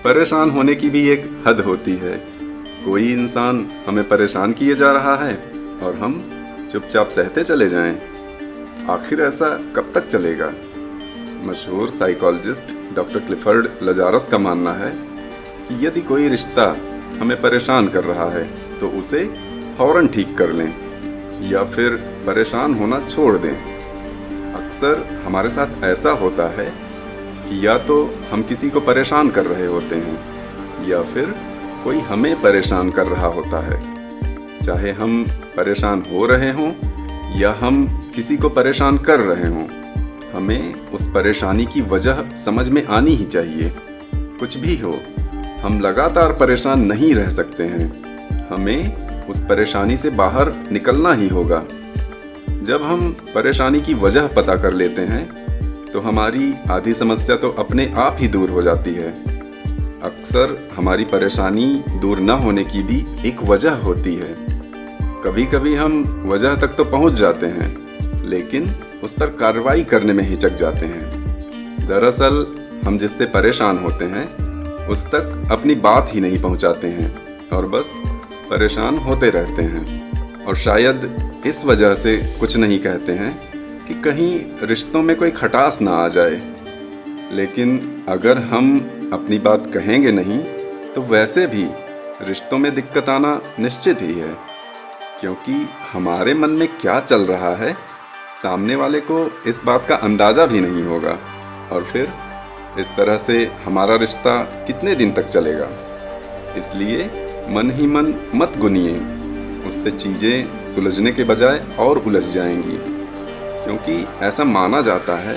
परेशान होने की भी एक हद होती है। कोई इंसान हमें परेशान किए जा रहा है और हम चुपचाप सहते चले जाएं। आखिर ऐसा कब तक चलेगा? मशहूर साइकोलॉजिस्ट डॉक्टर क्लिफर्ड लजारस का मानना है कि यदि कोई रिश्ता हमें परेशान कर रहा है तो उसे फौरन ठीक कर लें या फिर परेशान होना छोड़ दें। अक्सर हमारे साथ ऐसा होता है कि या तो हम किसी को परेशान कर रहे होते हैं या फिर कोई हमें परेशान कर रहा होता है। चाहे हम परेशान हो रहे हों या हम किसी को परेशान कर रहे हों, हमें उस परेशानी की वजह समझ में आनी ही चाहिए। कुछ भी हो, हम लगातार परेशान नहीं रह सकते हैं। हमें उस परेशानी से बाहर निकलना ही होगा। जब हम परेशानी की वजह पता कर लेते हैं तो हमारी आधी समस्या तो अपने आप ही दूर हो जाती है। अक्सर हमारी परेशानी दूर न होने की भी एक वजह होती है। कभी कभी हम वजह तक तो पहुंच जाते हैं लेकिन उस पर कार्रवाई करने में हिचक जाते हैं। दरअसल हम जिससे परेशान होते हैं उस तक अपनी बात ही नहीं पहुंचाते हैं और बस परेशान होते रहते हैं। और शायद इस वजह से कुछ नहीं कहते हैं कि कहीं रिश्तों में कोई खटास ना आ जाए। लेकिन अगर हम अपनी बात कहेंगे नहीं तो वैसे भी रिश्तों में दिक्कत आना निश्चित ही है, क्योंकि हमारे मन में क्या चल रहा है सामने वाले को इस बात का अंदाज़ा भी नहीं होगा। और फिर इस तरह से हमारा रिश्ता कितने दिन तक चलेगा? इसलिए मन ही मन मत गुनिए, उससे चीज़ें सुलझने के बजाय और उलझ जाएंगी। क्योंकि ऐसा माना जाता है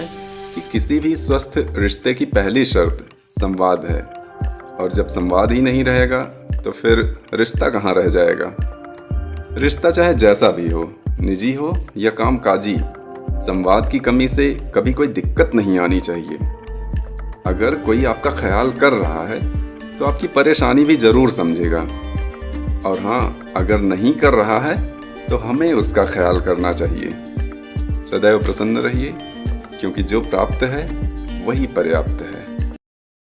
कि किसी भी स्वस्थ रिश्ते की पहली शर्त संवाद है, और जब संवाद ही नहीं रहेगा तो फिर रिश्ता कहाँ रह जाएगा। रिश्ता चाहे जैसा भी हो, निजी हो या कामकाजी, संवाद की कमी से कभी कोई दिक्कत नहीं आनी चाहिए। अगर कोई आपका ख्याल कर रहा है तो आपकी परेशानी भी ज़रूर समझेगा, और हाँ, अगर नहीं कर रहा है तो हमें उसका ख्याल करना चाहिए। सदैव प्रसन्न रहिए, क्योंकि जो प्राप्त है वही पर्याप्त है।